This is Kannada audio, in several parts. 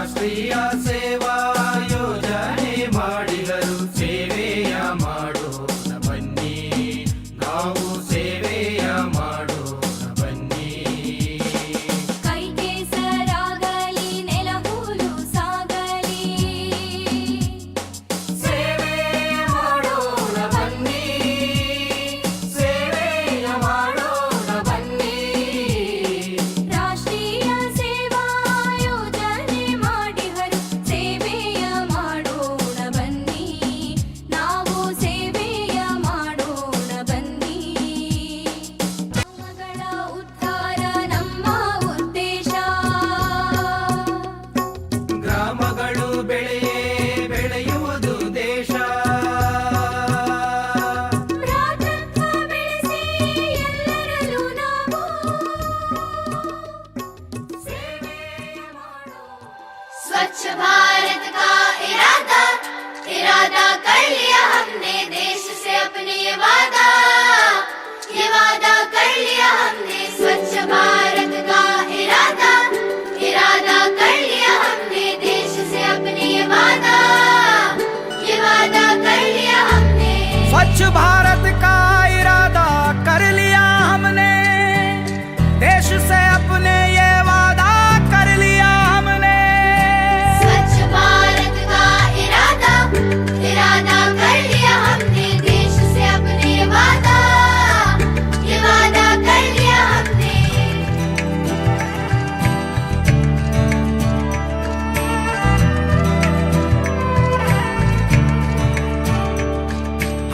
ರಾಷ್ಟ್ರೀಯ ಸೇವಾ ಯೋಜನೆ ಮಾಡಿದರು. ಸೇವೆಯ ಮಾಡೋಣ ಬನ್ನಿ, ನಾವು ಸೇವೆಯ ಮಾಡೋಣ ಬನ್ನಿ. ಕೈ ಕೆಸರಾಗಲಿ ನೆಲ ಹುಲು ಸಾಗಲಿ, ಸೇವೆಯ ಮಾಡೋಣ ಬನ್ನಿ, ಸೇವೆಯ ಮಾಡೋಣ ಬನ್ನಿ. ರಾಷ್ಟ್ರೀಯ ಸೇವಾ ಯೋಜನೆ ಮಾಡಿಹರು. ಸೇವೆಯ ಮಾಡೋಣ ಬನ್ನಿ, ನಾವು ಸೇವೆಯ ಮಾಡೋಣ ಬನ್ನಿ. ಗ್ರಾಮಗಳ ಉದ್ಧಾರ ನಮ್ಮ ಉದ್ದೇಶ, ಗ್ರಾಮಗಳು ಬೆಳೆಯುವುದು ದೇಶ. ಭ್ರಾತೃತ್ವ ಬೆಳೆಸಿ ಎಲ್ಲರಲ್ಲೂ ನಾವು ಸೇವೆಯ ಮಾಡೋಣ. स्वच्छ भारत का इरादा इरादा कर लिया हमने, देश से अपने ये वादा कर लिया हमने. स्वच्छ भारत का इरादा इरादा कर लिया हमने, देश से अपने ये वादा कर लिया हमने. स्वच्छ भारत का इरादा कर लिया हमने, देश से अपने ये वादा कर लिया हमने. स्वच्छ भारत का इरादा इरादा कर लिया हमने, देश से अपने ये वादा कर लिया हमने.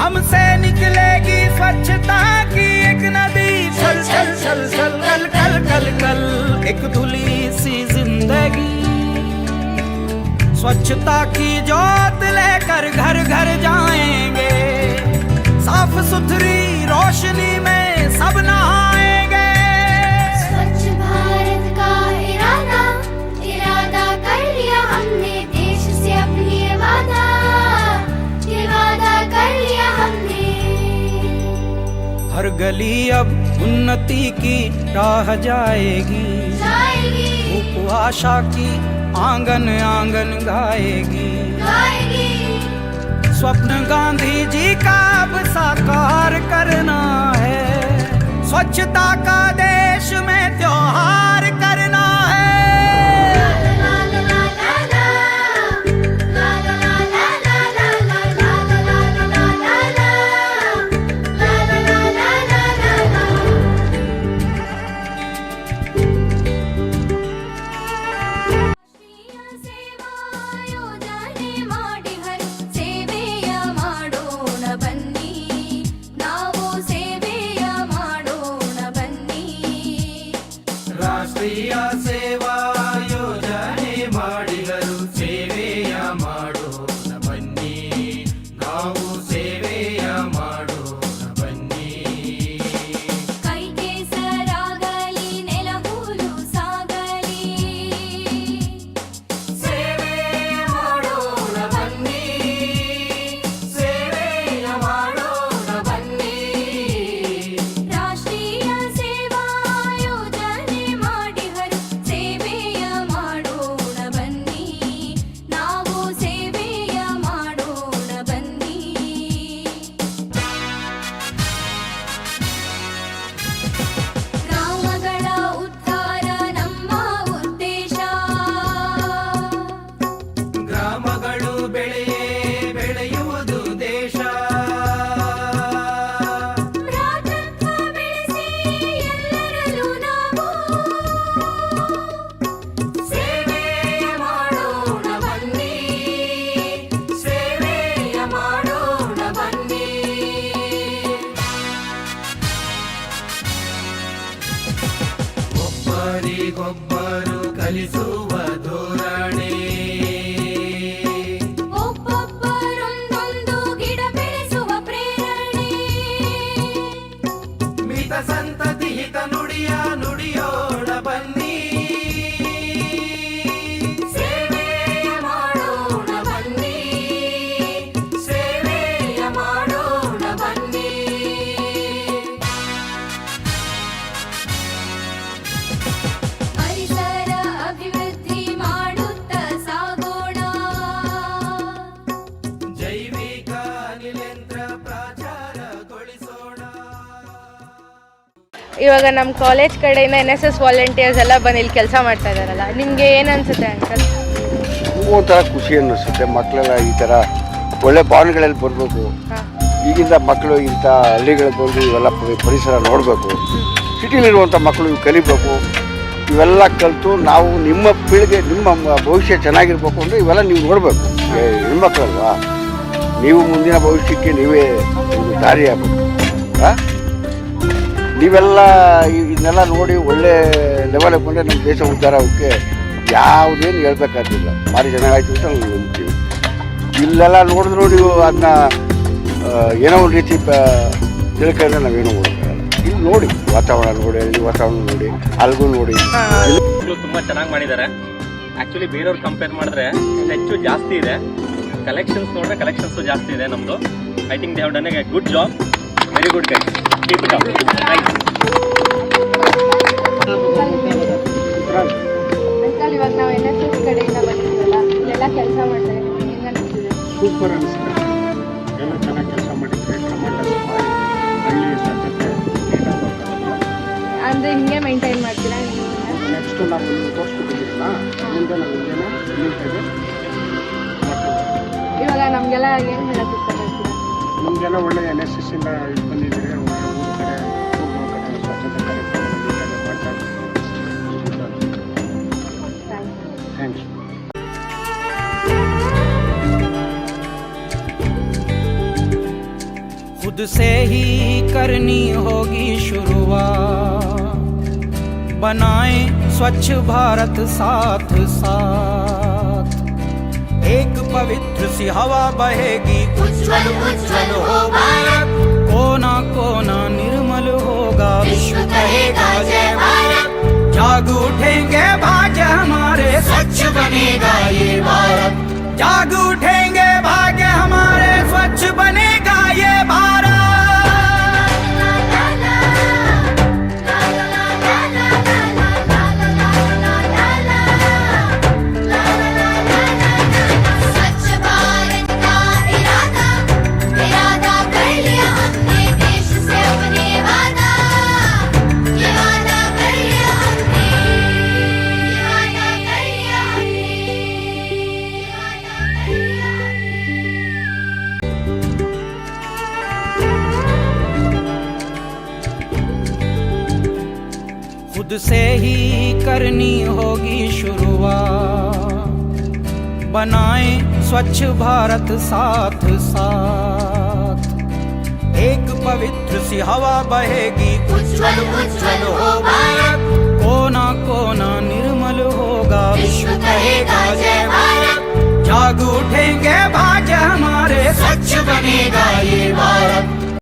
हमसे निकलेगी स्वच्छता की एक नदी, छल छल छल छल कल कल कल कल एक धुली सी जिंदगी. स्वच्छता की ज्योत लेकर घर घर जाएंगे, साफ सुथरी रोशनी में सब नहाएंगे. स्वच्छ भारत का इरादा इरादा कर लिया हमने, देश से अपनी ये वादा कर लिया हमने. हर गली अब उन्नति की राह जाएगी, धूप आशा की आंगन आंगन गाएगी. स्वप्न गांधी जी का अब साकार करना है, स्वच्छता का देश में त्योहार करना है. ರಾಷ್ಟ್ರೀಯ ಸೇವಾ ಯೋಜನೆ ಮಾಡಿಹರು. ಸೇವೆಯ ಮಾಡೋಣ ಬನ್ನಿ, ನಾವು ಸೇವೆಯ ಮಾಡೋಣ ಬನ್ನಿ. ರಾಷ್ಟ್ರೀಯ ಸೇವಾ ಯೋಜನೆ ಮಾಡಿದರು. ಸೇವೆಯ ಮಾಡೋಣ ಬನ್ನಿ, ನಾವು ಸೇವೆಯ ಮಾಡೋಣ ಬನ್ನಿ. ಕೈ ಕೆಸರಾಗಲಿ ನೆಲ ಹುಲು ಸಾಗಲಿ, ಸೇವೆಯ ಮಾಡೋಣ ಬನ್ನಿ, ಸೇವೆಯ ಮಾಡೋಣ ಬನ್ನಿ. ರಾಷ್ಟ್ರೀಯ ಸೇವಾ ಯೋಜನೆ ಮಾಡಿಹರು. ಸೇವೆಯ ಮಾಡೋಣ ಬನ್ನಿ, ನಾವು ಸೇವೆಯ ಮಾಡೋಣ ಬನ್ನಿ. ಗ್ರಾಮಗಳ ಉದ್ಧಾರ ನಮ್ಮ ಉದ್ದೇಶ, ಗ್ರಾಮಗಳು ಬೆಳೆಯುವುದು ದೇಶ. ಭ್ರಾತೃತ್ವ ಬೆಳೆಸಿ ಎಲ್ಲರಲ್ಲೂ ನಾವು ಸೇವೆಯ ಮಾಡೋಣ ಬನ್ನಿ, ಸೇವೆಯ ಮಾಡೋಣ ಬನ್ನಿ. ಒಬ್ಬರಿಗೊಬ್ಬರು ಕಲಿಸುವ ಧೋರಣೆ, ಒಬ್ಬೊಬ್ಬರೊಂದೊಂದು ಗಿಡ ಬೆಳೆಸುವ ಪ್ರೇರಣೆ. ಮಿತ ಸಂತತಿ ಹಿತ ನುಡಿಯೋಣ ಬನ್ನಿ, ಸೇವೆಯ ಮಾಡೋಣ ಬನ್ನಿ, ಸೇವೆಯ ಮಾಡೋಣ ಬನ್ನಿ. ಪರಿಸರ ಅಭಿವೃದ್ಧಿಯ ಇವಾಗ ನಮ್ಮ ಕಾಲೇಜ್ ಕಡೆಯಿಂದ NSS ವಾಲಂಟಿಯರ್ಸ್ ಎಲ್ಲ ಬಂದು ಇಲ್ಲಿ ಕೆಲಸ ಮಾಡ್ತಾ ಇದ್ದಾರಲ್ಲ, ನಿಮಗೆ ಏನು ಅನಿಸುತ್ತೆ ಅಂಕಲ್? ಒಂಥರ ಖುಷಿ ಅನ್ನಿಸುತ್ತೆ. ಮಕ್ಕಳೆಲ್ಲ ಈ ಥರ ಒಳ್ಳೆ ಬಾಂಡ್ಗಳಲ್ಲಿ ಬರಬೇಕು. ಈಗಿಂದ ಮಕ್ಕಳು ಇಂಥ ಹಳ್ಳಿಗಳಿಗೆ ಬಂದು ಇವೆಲ್ಲ ಪರಿಸರ ನೋಡಬೇಕು. ಸಿಟಿಲಿರುವಂಥ ಮಕ್ಕಳು ಇವು ಕಲಿಬೇಕು. ಇವೆಲ್ಲ ಕಲಿತು ನಾವು ನಿಮ್ಮ ಪೀಳಿಗೆ, ನಿಮ್ಮ ಭವಿಷ್ಯ ಚೆನ್ನಾಗಿರ್ಬೇಕು ಅಂದರೆ ಇವೆಲ್ಲ ನೀವು ನೋಡಬೇಕು. ಹೆಣ್ಮಕ್ಳಲ್ವಾ, ನೀವು ಮುಂದಿನ ಭವಿಷ್ಯಕ್ಕೆ ನೀವೇ ಒಂದು ದಾರಿ ಆಗಬೇಕು. ನೀವೆಲ್ಲ ಇದನ್ನೆಲ್ಲ ನೋಡಿ ಒಳ್ಳೆ ಲೆವೆಲಿಗೆ ಬಂದರೆ ನಮ್ಮ ದೇಶ ಉದ್ಧಾರ ಆಗೋಕ್ಕೆ ಯಾವುದೇನು ಹೇಳ್ಬೇಕಾಗಿಲ್ಲ. ಭಾರಿ ಚೆನ್ನಾಗಾಯ್ತು ಅಂತ ನಾವು ನಂಬ್ತೀವಿ. ಇಲ್ಲೆಲ್ಲ ನೋಡಿದ್ರು ನೀವು ಅದನ್ನ ಏನೋ ಒಂದು ರೀತಿ ತಿಳ್ಕೊಂಡ್ರೆ ನಾವೇನೋ ಹೋಗೋಕ್ಕಾಗಲ್ಲ. ಇಲ್ಲಿ ನೋಡಿ ವಾತಾವರಣ ನೋಡಿ, ಹಳ್ಳಿ ವಾತಾವರಣ ನೋಡಿ, ಅಲ್ಗೂ ನೋಡಿ. ತುಂಬ ಚೆನ್ನಾಗಿ ಮಾಡಿದ್ದಾರೆ. ಆ್ಯಕ್ಚುಲಿ ಬೇರೆಯವ್ರು ಕಂಪೇರ್ ಮಾಡಿದ್ರೆ ಹೆಚ್ಚು ಜಾಸ್ತಿ ಇದೆ. ಕಲೆಕ್ಷನ್ಸ್ ನೋಡಿದ್ರೆ ಕಲೆಕ್ಷನ್ಸು ಜಾಸ್ತಿ ಇದೆ ನಮ್ಮದು. I think they have done a good job. Very good guys. Keep it up. Thank you. Uncle, ಇವಾಗ ನಾವು NSS ಕಡೆಯಿಂದ ಬಂದಿದ್ದೀವಲ್ಲ, ಇಲ್ಲೆಲ್ಲ ಕೆಲಸ ಮಾಡ್ತಾ ಇದ್ದೀವಿ, ಹೆಂಗೆ ಅನಿಸ್ತಿದೆ? ಸೂಪರ್ ಅನಿಸುತ್ತೆ. ಎಲ್ಲ ಚೆನ್ನಾಗಿ ಕೆಲಸ ಮಾಡಿದ್ರೆ ಟೊಮಾಟೋಸ್ ಮಾಡಿ ಹಳ್ಳಿ ಸ್ವಚ್ಛತೆ ಅಂದರೆ ಹಿಂಗೆ ಮೇಂಟೈನ್ ಮಾಡ್ತೀರಾ? ನೆಕ್ಸ್ಟು ನಾವು ತೋರಿಸ್ಬಿಟ್ಟಿದ್ದೀರಲ್ಲ, ಮುಂದೆ ನಾವು ಹಿಂಗೇನೆ ನೀಟಾಗಿ ಇವಾಗ ನಮಗೆಲ್ಲ ಏನು ಹೇಳೋಕ್ಕೆ ಇಷ್ಟಪಡ್ತೀರಾ? ನಿಮಗೆಲ್ಲ ಒಳ್ಳೆ NSS ಇಂದ ಇದು ಬಂದಿದ್ದೀರಿ. ಒಳ್ಳೆ ಊರ ಕಡೆ ಕಡೆ ಸ್ವಚ್ಛತೆ ಕಾರ್ಯಕ್ರಮ ನೀಟಾಗಿ ಮಾಡ್ತಾರೆ. ಥ್ಯಾಂಕ್ಸ್. खुद से ही करनी होगी शुरुआत, बनाएं स्वच्छ भारत साथ साथ, एक पवित्र सी हवा बहेगी, उज्ज्वल उज्ज्वल हो भारत, कोना कोना निर्मल होगा, विश्व कहेगा जय भारत, जाग उठेंगे भाग्य हमारे, स्वच्छ बनेगा ये भारत, जाग उठेंगे भाग्य हमारे, स्वच्छ बनेगा ये भारत। स्वच्छ भारत का इरादा इरादा कर लिया हमने, देश से अपने वादा, ये वादा कर लिया हमने, ये वादा कर लिया हमने, ये वादा कर लिया हमने। खुद से ही करनी होगी शुरुआत, बनाएं स्वच्छ भारत साथ साथ, एक पवित्र सी हवा बहेगी, उज्ज्वल उज्ज्वल हो भारत, कोना कोना निर्मल होगा, विश्व कहेगा जय भारत, जाग उठेंगे भाग्य हमारे, स्वच्छ बनेगा ये भारत।